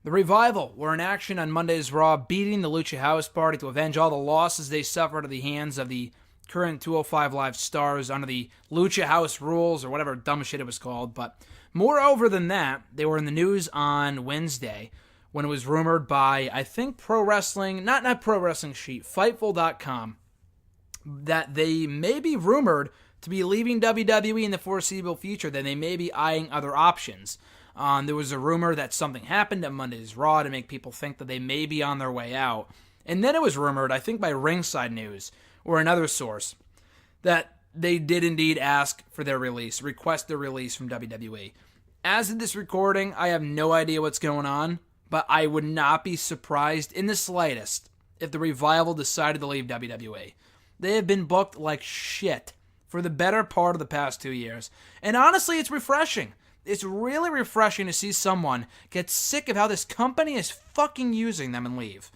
The Revival were in action on Monday's Raw, beating the Lucha House Party to avenge all the losses they suffered at the hands of the current 205 Live stars under the Lucha House rules, or whatever dumb shit it was called. But moreover than that, they were in the news on Wednesday when it was rumored by, I think, Pro Wrestling, not Pro Wrestling Sheet, Fightful.com, that they may be rumored to be leaving WWE in the foreseeable future, that they may be eyeing other options. There was a rumor that something happened at Monday's Raw to make people think that they may be on their way out. And then it was rumored, I think by Ringside News, or another source, that they did indeed ask for their release, request their release from WWE. As of this recording, I have no idea what's going on, but I would not be surprised in the slightest if the Revival decided to leave WWE. They have been booked like shit for the better part of the past 2 years. And honestly, it's refreshing. It's really refreshing to see someone get sick of how this company is fucking using them and leave.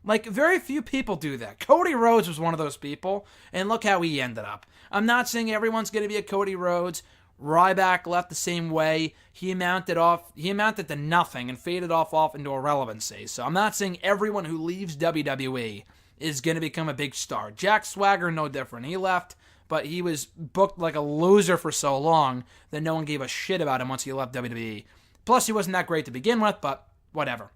Like, very few people do that. Cody Rhodes was one of those people, and look how he ended up. I'm not saying everyone's going to be a Cody Rhodes. Ryback left the same way. He amounted to nothing and faded off into irrelevancy. So I'm not saying everyone who leaves WWE is going to become a big star. Jack Swagger, no different. He left, but he was booked like a loser for so long that no one gave a shit about him once he left WWE. Plus, he wasn't that great to begin with, but whatever.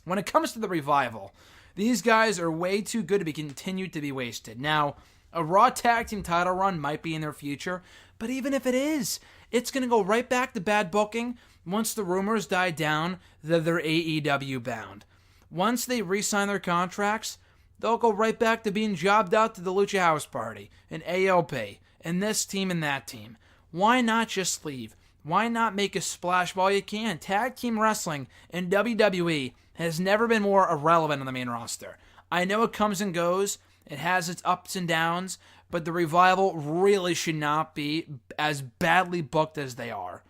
When it comes to the Revival, these guys are way too good to be continued to be wasted. Now, a Raw Tag Team title run might be in their future, but even if it is, it's going to go right back to bad booking once the rumors die down that they're AEW bound. Once they re-sign their contracts, they'll go right back to being jobbed out to the Lucha House Party, and AOP, and this team and that team. Why not just leave? Why not make a splash while you can? Tag team wrestling in WWE has never been more irrelevant on the main roster. I know it comes and goes, it has its ups and downs, but the Revival really should not be as badly booked as they are.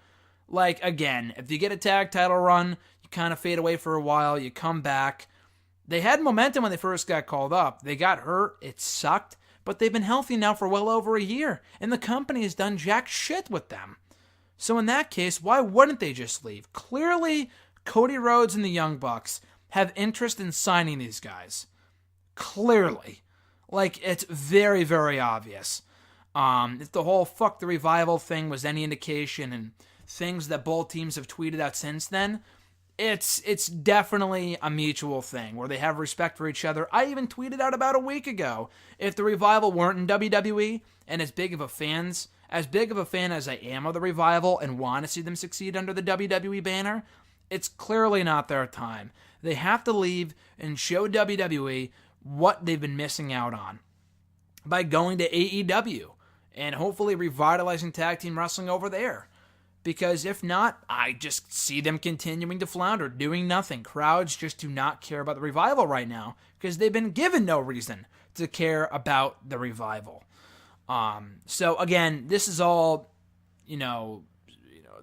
Like, again, if you get a tag title run, you kind of fade away for a while, you come back. They had momentum when they first got called up. They got hurt, it sucked, but they've been healthy now for well over a year, and the company has done jack shit with them. So in that case, why wouldn't they just leave? Clearly, Cody Rhodes and the Young Bucks have interest in signing these guys. Clearly. Like, it's very, very obvious. If the whole fuck the Revival thing was any indication, and things that both teams have tweeted out since then, it's definitely a mutual thing where they have respect for each other. I even tweeted out about a week ago, if the Revival weren't in WWE, and as big of a fan as I am of the Revival and want to see them succeed under the WWE banner, it's clearly not their time. They have to leave and show WWE what they've been missing out on by going to AEW and hopefully revitalizing tag team wrestling over there. Because if not, I just see them continuing to flounder, doing nothing. Crowds just do not care about the Revival right now because they've been given no reason to care about the Revival. So again, this is all,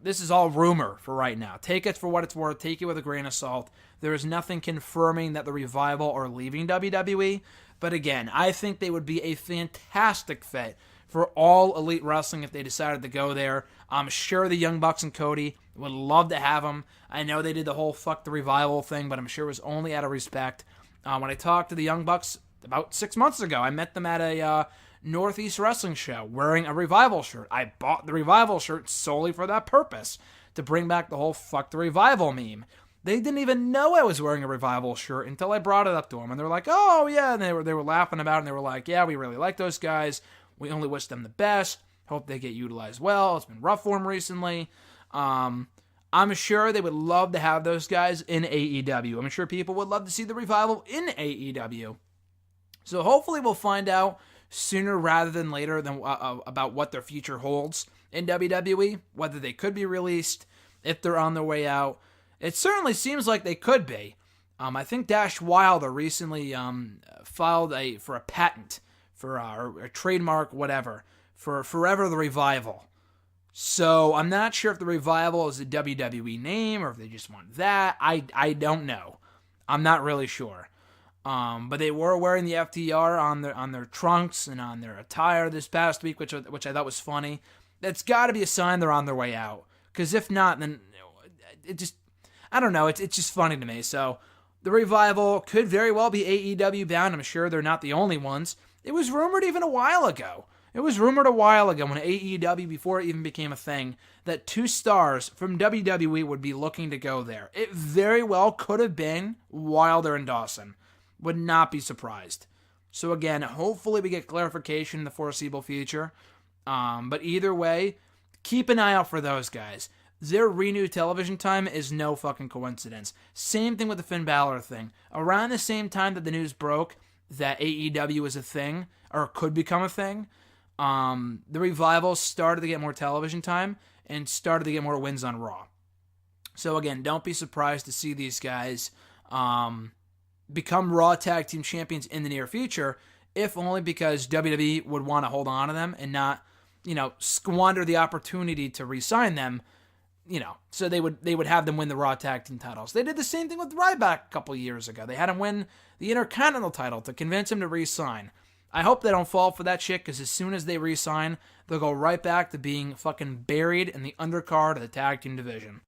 this is all rumor for right now. Take it for what it's worth. Take it with a grain of salt. There is nothing confirming that the Revival are leaving WWE. But again, I think they would be a fantastic fit for All Elite Wrestling if they decided to go there. I'm sure the Young Bucks and Cody would love to have them. I know they did the whole fuck the Revival thing, but I'm sure it was only out of respect. When I talked to the Young Bucks about 6 months ago, I met them at a Northeast Wrestling show wearing a Revival shirt. I bought the Revival shirt solely for that purpose, to bring back the whole fuck the Revival meme. They didn't even know I was wearing a Revival shirt until I brought it up to them, and they were like, "Oh yeah," and they were laughing about it, and they were like, "Yeah, we really like those guys. We only wish them the best. Hope they get utilized well. It's been rough for them recently." I'm sure they would love to have those guys in AEW. I'm sure people would love to see the Revival in AEW. So hopefully we'll find out sooner rather than later about what their future holds in WWE, whether they could be released, if they're on their way out. It certainly seems like they could be. I think Dash Wilder recently filed for a patent, for a trademark, whatever, for Forever the Revival. So I'm not sure if the Revival is a WWE name or if they just want that. I don't know. I'm not really sure. But they were wearing the FTR on their trunks and on their attire this past week, which I thought was funny. That's got to be a sign they're on their way out. Because if not, then it just, I don't know. It's just funny to me. So the Revival could very well be AEW bound. I'm sure they're not the only ones. It was rumored even a while ago. It was rumored a while ago when AEW, before it even became a thing, that 2 stars from WWE would be looking to go there. It very well could have been Wilder and Dawson. Would not be surprised. So again, hopefully we get clarification in the foreseeable future. But either way, keep an eye out for those guys. Their renewed television time is no fucking coincidence. Same thing with the Finn Balor thing. Around the same time that the news broke that AEW is a thing, or could become a thing, the Revival started to get more television time and started to get more wins on Raw. So again, don't be surprised to see these guys become Raw Tag Team Champions in the near future, if only because WWE would want to hold on to them and not, squander the opportunity to re-sign them, so they would have them win the Raw Tag Team titles. They did the same thing with Ryback a couple years ago. They had him win the Intercontinental title to convince him to re-sign. I hope they don't fall for that shit, because as soon as they re-sign, they'll go right back to being fucking buried in the undercard of the tag team division.